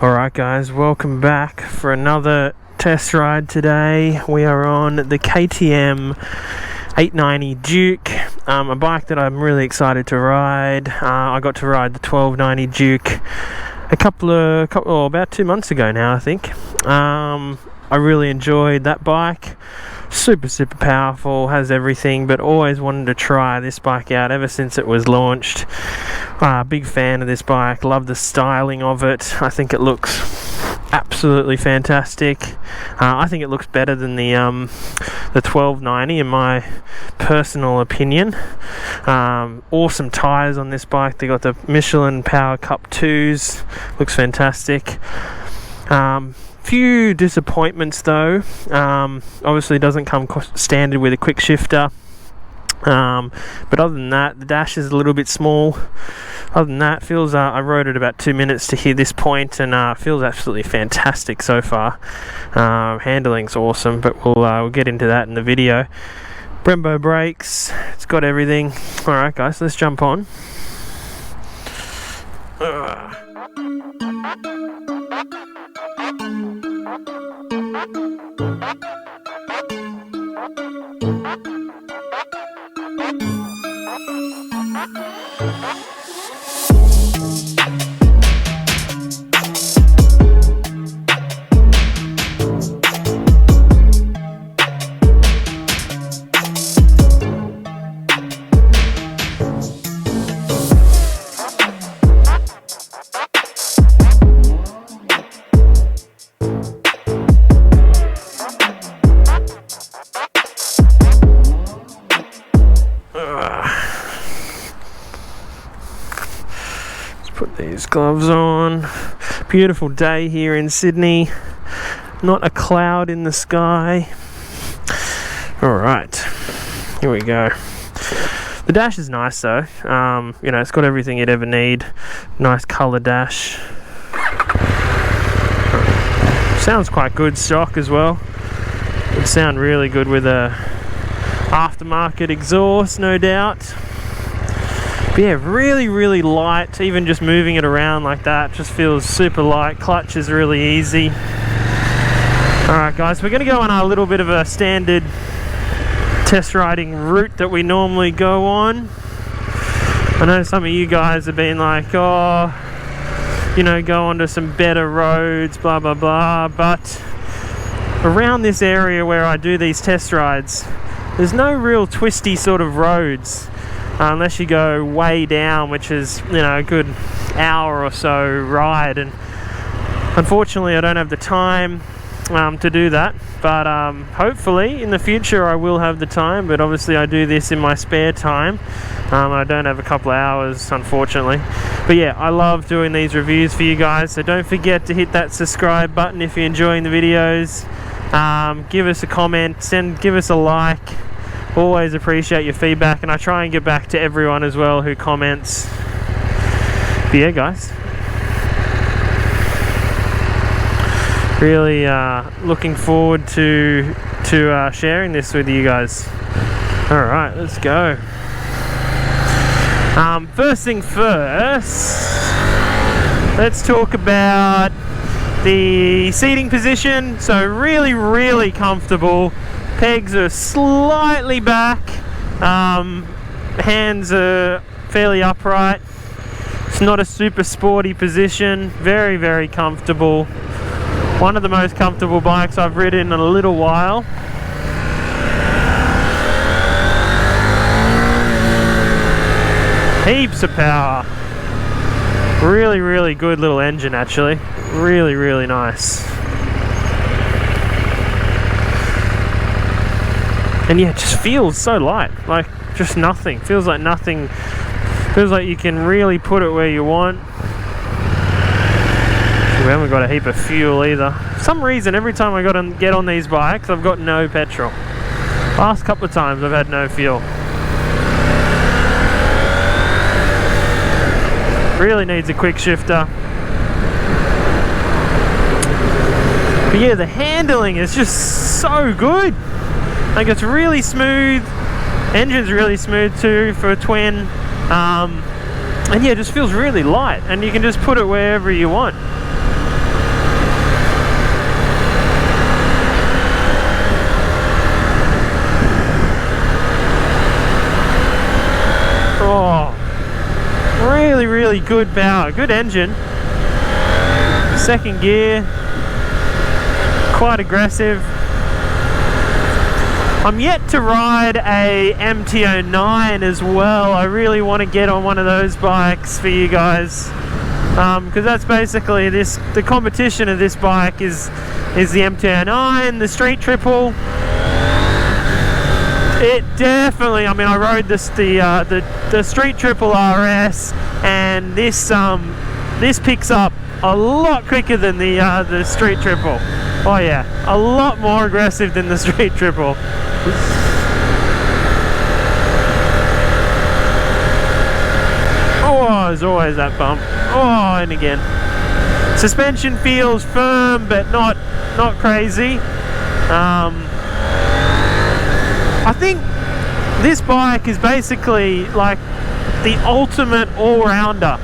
Alright guys, welcome back for another test ride today. We are on the KTM 890 Duke, a bike that I'm really excited to ride. I got to ride the 1290 Duke about 2 months ago now, I think. I really enjoyed that bike. Super powerful, has everything, but always wanted to try this bike out ever since it was launched. Big fan of this bike, love the styling of it. I think it looks absolutely fantastic. I think it looks better than the 1290 in my personal opinion. Awesome tyres on this bike. They got the Michelin Power Cup 2s, looks fantastic. Few disappointments though. Obviously doesn't come standard with a quick shifter, but other than that, the dash is a little bit small. Other than that, feels I rode it about 2 minutes to hit this point, and feels absolutely fantastic so far. Handling's awesome, but we'll get into that in the video. Brembo brakes, it's got everything. Alright guys, let's jump on. Put these gloves on. Beautiful day here in Sydney, not a cloud in the sky. Alright, here we go. The dash is nice though. It's got everything you'd ever need. Nice colour dash. Sounds quite good stock as well. Would sound really good with a aftermarket exhaust, no doubt. But yeah, really light. Even just moving it around like that just feels super light. Clutch is really easy. Alright guys, we're going to go on a little bit of a standard test riding route that we normally go on. I know some of you guys have been like, go onto some better roads, blah blah, but around this area where I do these test rides, there's no real twisty sort of roads. Unless you go way down, which is a good hour or so ride, and unfortunately I don't have the time to do that, but hopefully in the future I will have the time. But obviously I do this in my spare time. I don't have a couple of hours, unfortunately. But yeah, I love doing these reviews for you guys, so don't forget to hit that subscribe button if you're enjoying the videos. Give us a comment, give us a like. Always appreciate your feedback, and I try and get back to everyone as well who comments. But yeah guys, really looking forward to sharing this with you guys. Alright, let's go. First thing first, let's talk about the seating position. So really comfortable. Pegs are slightly back, hands are fairly upright. It's not a super sporty position, very comfortable. One of the most comfortable bikes I've ridden in a little while. Heaps of power. Really good little engine actually. Really nice. And yeah, it just feels so light, like just nothing. Feels like nothing. Feels like you can really put it where you want. We haven't got a heap of fuel either. For some reason, every time I get on these bikes, I've got no petrol. Last couple of times, I've had no fuel. Really needs a quick shifter. But yeah, the handling is just so good. Like, it's really smooth. Engine's really smooth too for a twin. And yeah, it just feels really light, and you can just put it wherever you want. really good power, good engine. Second gear, quite aggressive. I'm yet to ride a MT-09 as well. I really want to get on one of those bikes for you guys, because that's basically the competition of this bike is the MT-09, the Street Triple. It definitely, I mean, I rode the Street Triple RS, and this picks up a lot quicker than the Street Triple. Oh yeah, a lot more aggressive than the Street Triple. Oh, there's always that bump. Oh, and again. Suspension feels firm, but not crazy. I think this bike is basically like the ultimate all-rounder.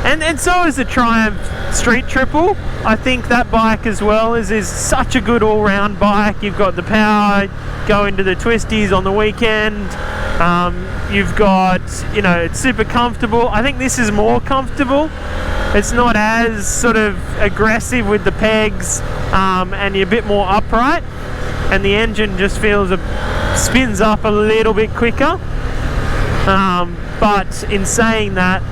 And so is the Triumph Street Triple. I think that bike as well is such a good all-round bike. You've got the power, go into the twisties on the weekend. You've got, you know, it's super comfortable. I think this is more comfortable. It's not as sort of aggressive with the pegs, and you're a bit more upright. And the engine just spins up a little bit quicker. But in saying that,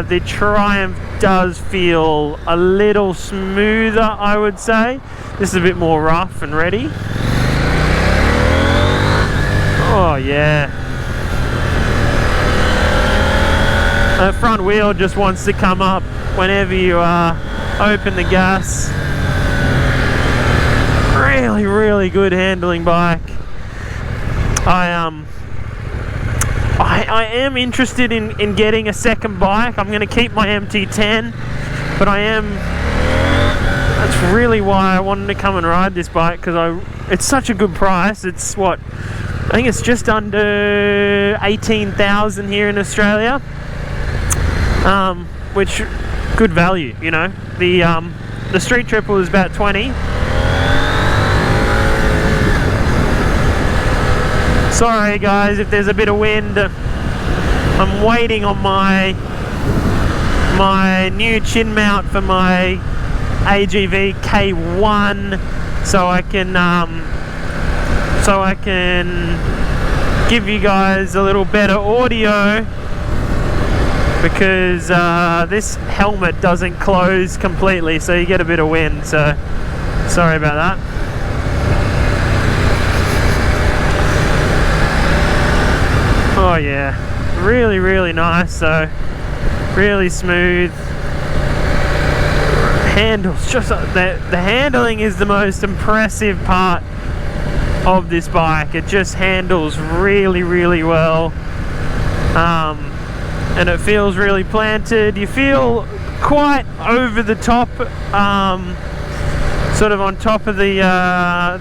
the Triumph does feel a little smoother, I would say. This is a bit more rough and ready. Oh yeah. The front wheel just wants to come up whenever you open the gas. Really good handling bike. I am interested in getting a second bike. I'm going to keep my MT-10, but that's really why I wanted to come and ride this bike, because it's such a good price. It's what, I think it's just under 18,000 here in Australia, which good value, you know. The Street Triple is about 20. Sorry guys if there's a bit of wind. I'm waiting on my new chin mount for my AGV K1, so I can give you guys a little better audio, because this helmet doesn't close completely, so you get a bit of wind, so sorry about that. Oh yeah, really nice. So really smooth handles. Just the handling is the most impressive part of this bike. It just handles really well, and it feels really planted. You feel quite over the top, sort of on top of the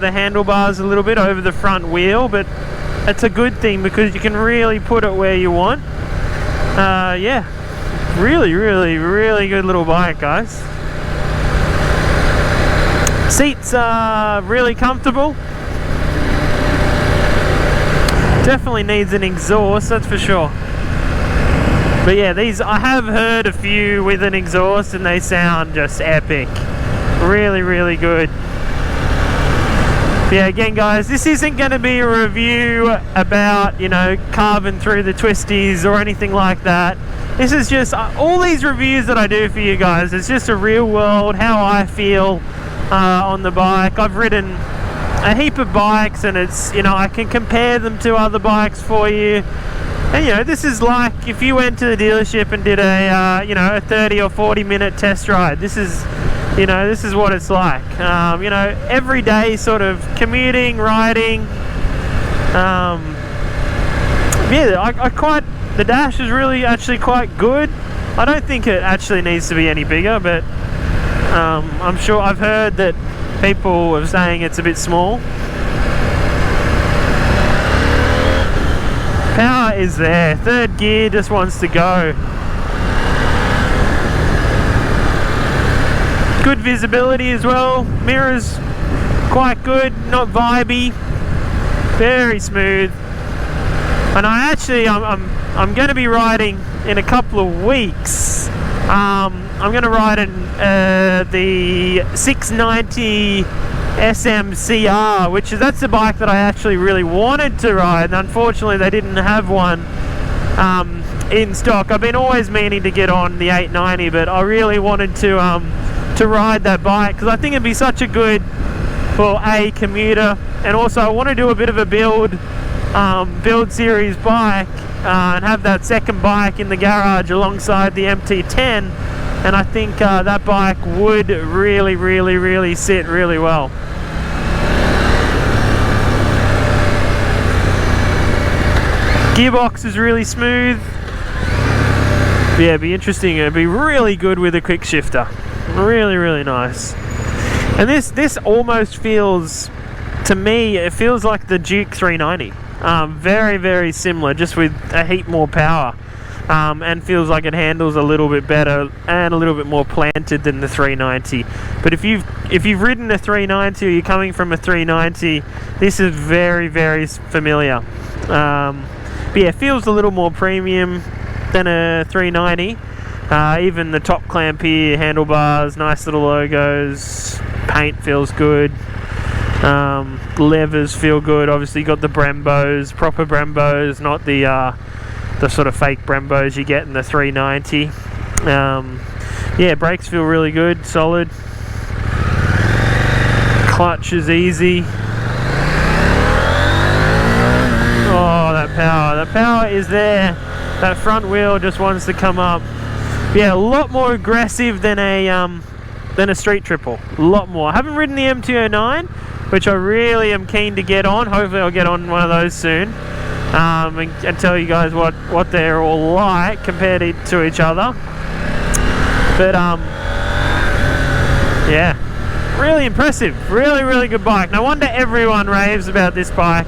handlebars a little bit, over the front wheel, but it's a good thing because you can really put it where you want. Yeah, really good little bike, guys. Seats are really comfortable. Definitely needs an exhaust, that's for sure. But yeah, these, I have heard a few with an exhaust and they sound just epic. Really good. Yeah, again guys, this isn't going to be a review about, you know, carving through the twisties or anything like that. This is just, all these reviews that I do for you guys, it's just a real world, how I feel on the bike. I've ridden a heap of bikes and it's, you know, I can compare them to other bikes for you. And you know, this is like if you went to the dealership and did a, you know, a 30 or 40 minute test ride. This is, you know, this is what it's like. You know, everyday sort of commuting, riding. Yeah, the dash is really actually quite good. I don't think it actually needs to be any bigger, but I'm sure I've heard that people are saying it's a bit small. Power is there. Third gear just wants to go. Good visibility as well. Mirrors quite good, not vibey. Very smooth. And I'm I'm going to be riding in a couple of weeks. I'm going to ride in the 690 SMCR, that's the bike that I actually really wanted to ride, and unfortunately they didn't have one in stock. I've been always meaning to get on the 890, but I really wanted to ride that bike because I think it'd be such a good for a commuter, and also I want to do a bit of a build series bike and have that second bike in the garage alongside the MT10, and I think that bike would really sit really well. Gearbox is really smooth. Yeah, it'd be interesting. It'd be really good with a quick shifter. Really nice. And this almost feels, to me, it feels like the Duke 390. Very similar, just with a heap more power. And feels like it handles a little bit better and a little bit more planted than the 390. But if you've ridden a 390 or you're coming from a 390, this is very familiar. But yeah, it feels a little more premium than a 390. Even the top clamp here, handlebars, nice little logos, paint feels good. Levers feel good. Obviously you got the Brembos, proper Brembos, not the sort of fake Brembos you get in the 390. Yeah, brakes feel really good, solid. Clutch is easy. Oh, that power is there. That front wheel just wants to come up. Yeah, a lot more aggressive than a street triple. A lot more. I haven't ridden the MT09, which I really am keen to get on. Hopefully I'll get on one of those soon. And tell you guys what they're all like compared to each other. But yeah, really impressive. Really good bike. No wonder everyone raves about this bike.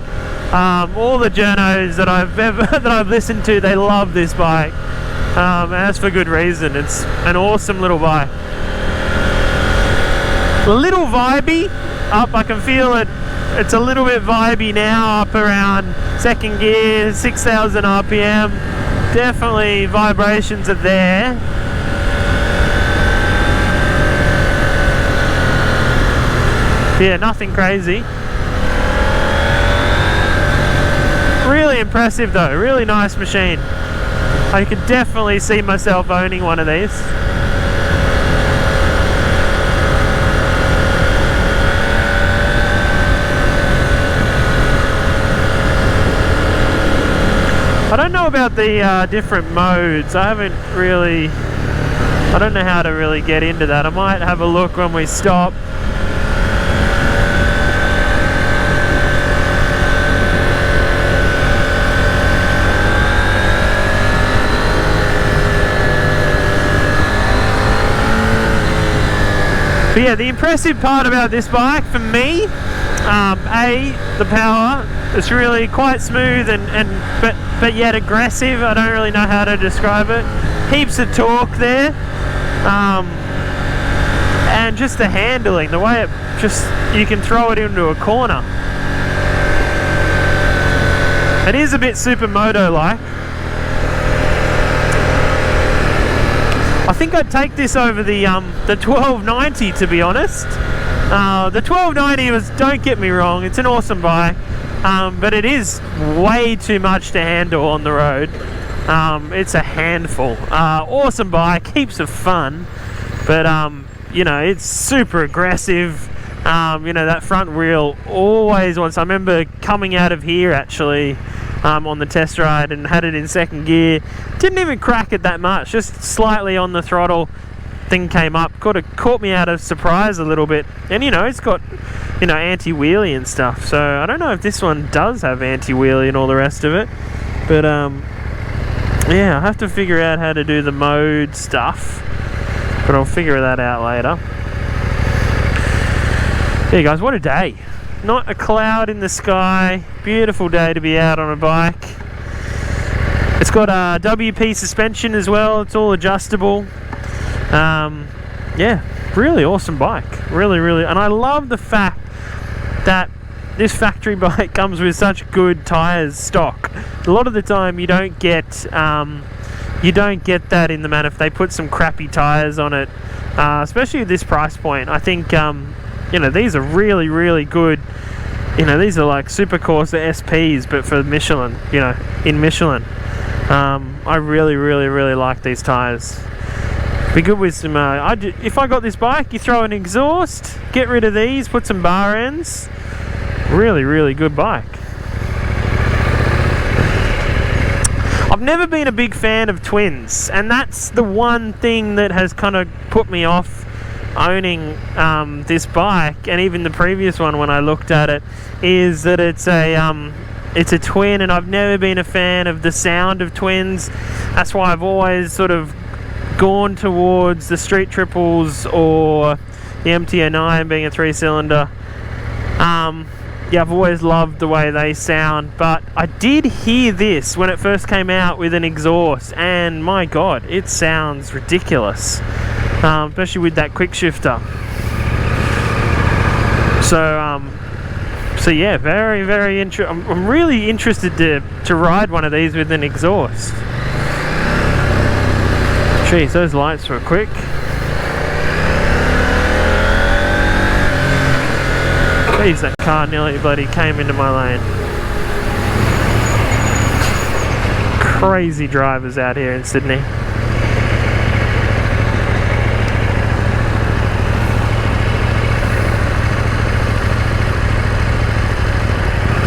All the journos that I've listened to, they love this bike. And that's for good reason. It's an awesome little bike. A little vibey up. I can feel it. It's a little bit vibey now, up around second gear, 6,000 RPM. Definitely vibrations are there. Yeah, nothing crazy. Really impressive though, really nice machine. I could definitely see myself owning one of these. I don't know about the different modes. I don't know how to really get into that. I might have a look when we stop. But yeah, the impressive part about this bike for me, the power. It's really quite smooth but yet aggressive. I don't really know how to describe it. Heaps of torque there, and just the handling, the way you can throw it into a corner. It is a bit supermoto-like. I think I'd take this over the 1290, to be honest. The 1290 was, don't get me wrong, it's an awesome bike, but it is way too much to handle on the road. It's a handful. Awesome bike, heaps of fun, but you know, it's super aggressive. You know, that front wheel always wants. I remember coming out of here actually on the test ride and had it in second gear. Didn't even crack it that much, just slightly on the throttle. Thing came up, caught me out of surprise a little bit. And you know, it's got, you know, anti-wheelie and stuff. So I don't know if this one does have anti-wheelie and all the rest of it. But yeah, I'll have to figure out how to do the mode stuff. But I'll figure that out later. Yeah, guys, what a day. Not a cloud in the sky. Beautiful day to be out on a bike. It's got a WP suspension as well. It's all adjustable. Yeah, really awesome bike. Really. And I love the fact that this factory bike comes with such good tires stock. A lot of the time you don't get that in the manuf. They put some crappy tires on it, especially at this price point. I think you know, these are really, really good. You know, these are like Super Corsa SPs, but for Michelin, you know, in Michelin. I really, really, really like these tires. Be good with some, if I got this bike, you throw an exhaust, get rid of these, put some bar ends. Really, really good bike. I've never been a big fan of twins, and that's the one thing that has kind of put me off owning this bike, and even the previous one when I looked at it, is that it's a twin, and I've never been a fan of the sound of twins. That's why I've always sort of gone towards the street triples or the MT-09 being a 3-cylinder. Yeah, I've always loved the way they sound, but I did hear this when it first came out with an exhaust, and my god, it sounds ridiculous, especially with that quick shifter. So yeah, very, very interesting. I'm really interested to ride one of these with an exhaust. Jeez, those lights were quick. Jeez, that car nearly bloody came into my lane. Crazy drivers out here in Sydney.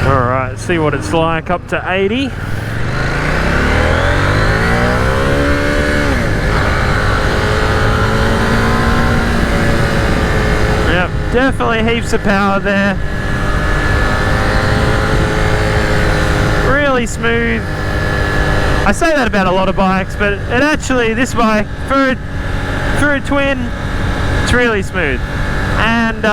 Alright, let's see what it's like up to 80. Definitely heaps of power there. Really smooth. I say that about a lot of bikes, but it actually, this bike, for a twin, it's really smooth. And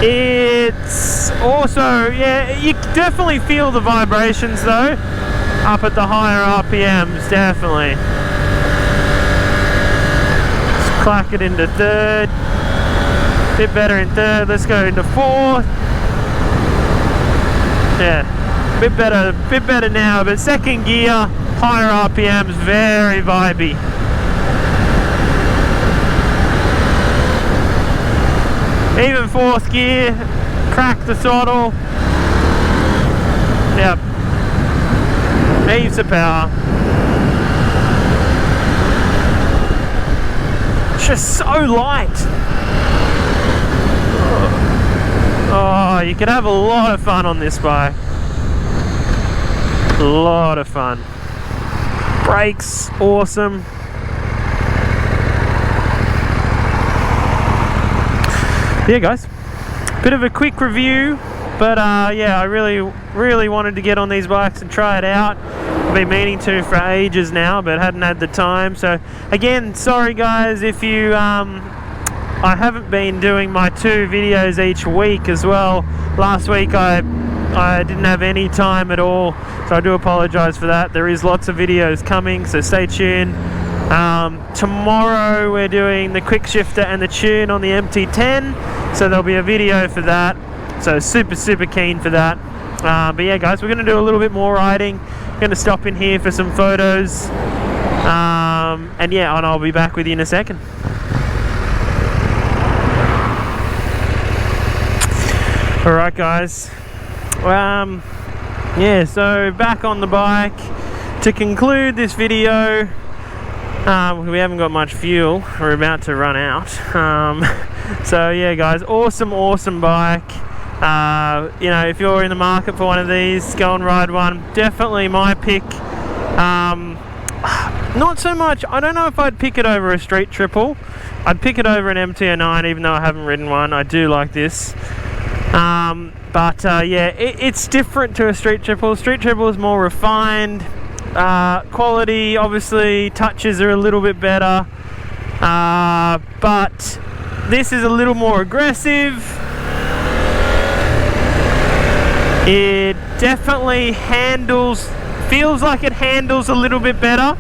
it's also, yeah, you definitely feel the vibrations though, up at the higher RPMs, definitely. Let's clack it into third. Bit better in third. Let's go into fourth. Yeah, bit better now. But second gear, higher RPMs, very vibey. Even fourth gear, crack the throttle. Yep, heaps of power. It's just so light. Oh, you could have a lot of fun on this bike. A lot of fun. Brakes, awesome. Yeah, guys. Bit of a quick review, but yeah, I really wanted to get on these bikes and try it out. I've been meaning to for ages now, but hadn't had the time. So again, sorry guys if you I haven't been doing my 2 videos each week as well. Last week I didn't have any time at all, so I do apologize for that. There is lots of videos coming, so stay tuned. Tomorrow we're doing the quick shifter and the tune on the MT-10, so there'll be a video for that, so super keen for that. But yeah guys, we're going to do a little bit more riding. I'm going to stop in here for some photos, and yeah, and I'll be back with you in a second. Alright guys, yeah, so back on the bike. To conclude this video, we haven't got much fuel, we're about to run out. So yeah guys, awesome bike. You know, if you're in the market for one of these, go and ride one. Definitely my pick. Not so much, I don't know if I'd pick it over a street triple. I'd pick it over an MT-09 even though I haven't ridden one. I do like this. But yeah, it's different to a street triple. Street triple is more refined. Quality, obviously, touches are a little bit better. But this is a little more aggressive. It definitely feels like it handles a little bit better.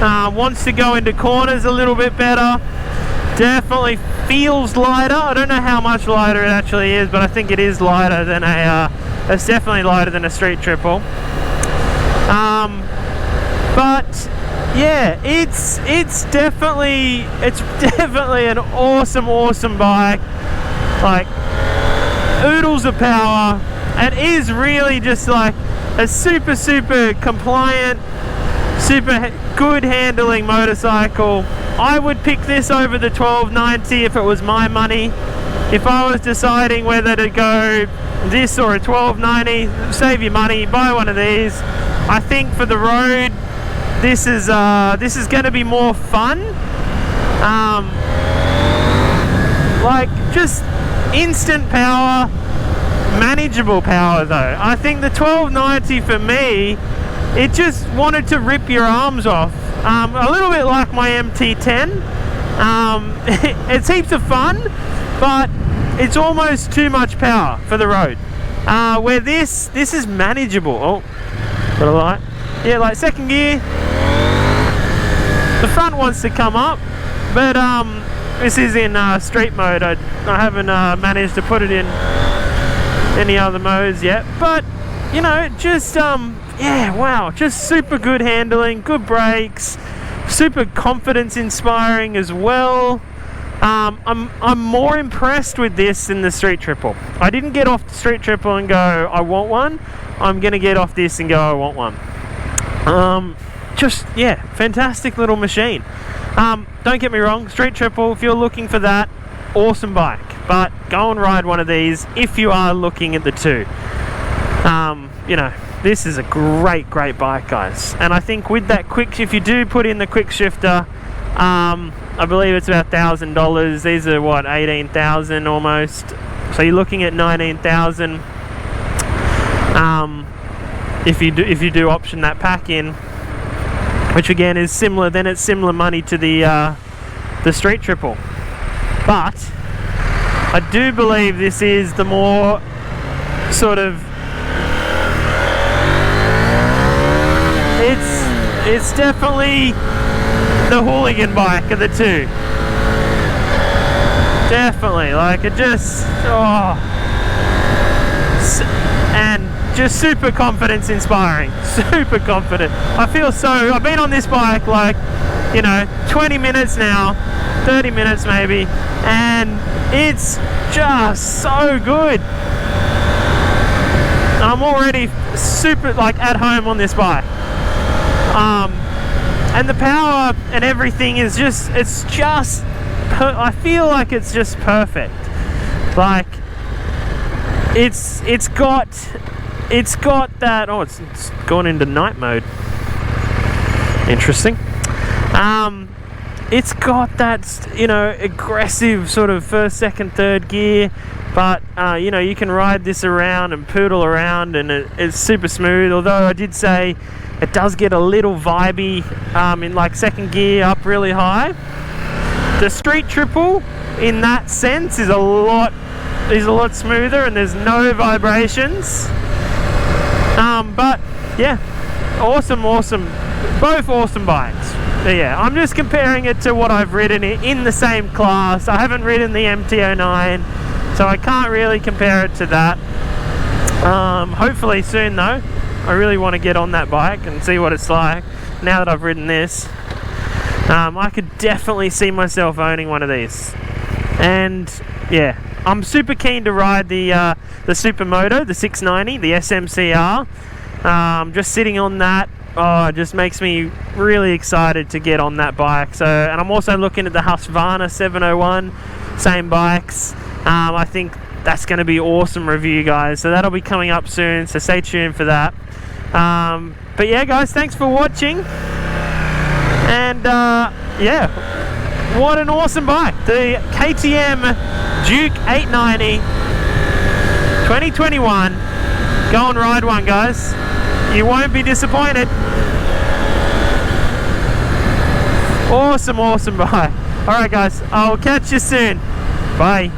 Wants to go into corners a little bit better. Definitely feels lighter. I don't know how much lighter it actually is, but I think it is lighter than it's definitely lighter than a street triple. But yeah, it's definitely an awesome bike. Like, oodles of power. It is really just like a super compliant, super good handling motorcycle. I would pick this over the 1290 if it was my money. If I was deciding whether to go this or a 1290, save your money, buy one of these. I think for the road, this is going to be more fun. Like, just instant power, manageable power though. I think the 1290 for me, it just wanted to rip your arms off. A little bit like my MT10. It's heaps of fun, but it's almost too much power for the road. Where this is manageable. Oh, got a light. Yeah, like second gear, the front wants to come up, but this is in street mode. I haven't managed to put it in any other modes yet, but you know, just yeah, wow, just super good handling, good brakes, super confidence inspiring as well. I'm more impressed with this than the street triple. I didn't get off the street triple and go, I want one. I'm gonna get off this and go, I want one. Just, yeah, fantastic little machine. Don't get me wrong, street triple, if you're looking for that, awesome bike, but go and ride one of these if you are looking at the two. You know, this is a great bike, guys. And I think with that if you do put in the quick shifter, I believe it's about $1,000. These are what, 18,000 almost. So you're looking at 19,000. If you do option that pack in, which again is similar. Then it's similar money to the street triple. But I do believe this is the more sort of, it's definitely the hooligan bike of the two. Definitely, like it just, and just super confidence inspiring, super confident. I feel so, I've been on this bike like, you know, 20 minutes now, 30 minutes maybe, and it's just so good. I'm already super like at home on this bike. And the power and everything is just, I feel like it's just perfect. Like, it's got that, oh, it's gone into night mode. Interesting. It's got that, you know, aggressive sort of first, second, third gear, but you know, you can ride this around and poodle around, and it's super smooth. Although I did say it does get a little vibey in like second gear up really high. The street triple in that sense is a lot smoother, and there's no vibrations. But yeah, awesome, both awesome bikes. But yeah, I'm just comparing it to what I've ridden in the same class. I haven't ridden the MT09, so I can't really compare it to that. Hopefully soon though. I really want to get on that bike and see what it's like now that I've ridden this. I could definitely see myself owning one of these. And yeah, I'm super keen to ride the Supermoto, the 690, the SMCR. Just sitting on that, it just makes me really excited to get on that bike. So, and I'm also looking at the Husqvarna 701, same bikes. I think that's going to be awesome review, guys. So that'll be coming up soon, so stay tuned for that. But yeah, guys, thanks for watching. And yeah, what an awesome bike, the KTM Duke 890 2021. Go and ride one, guys, you won't be disappointed. Awesome bike. Alright guys, I'll catch you soon. Bye.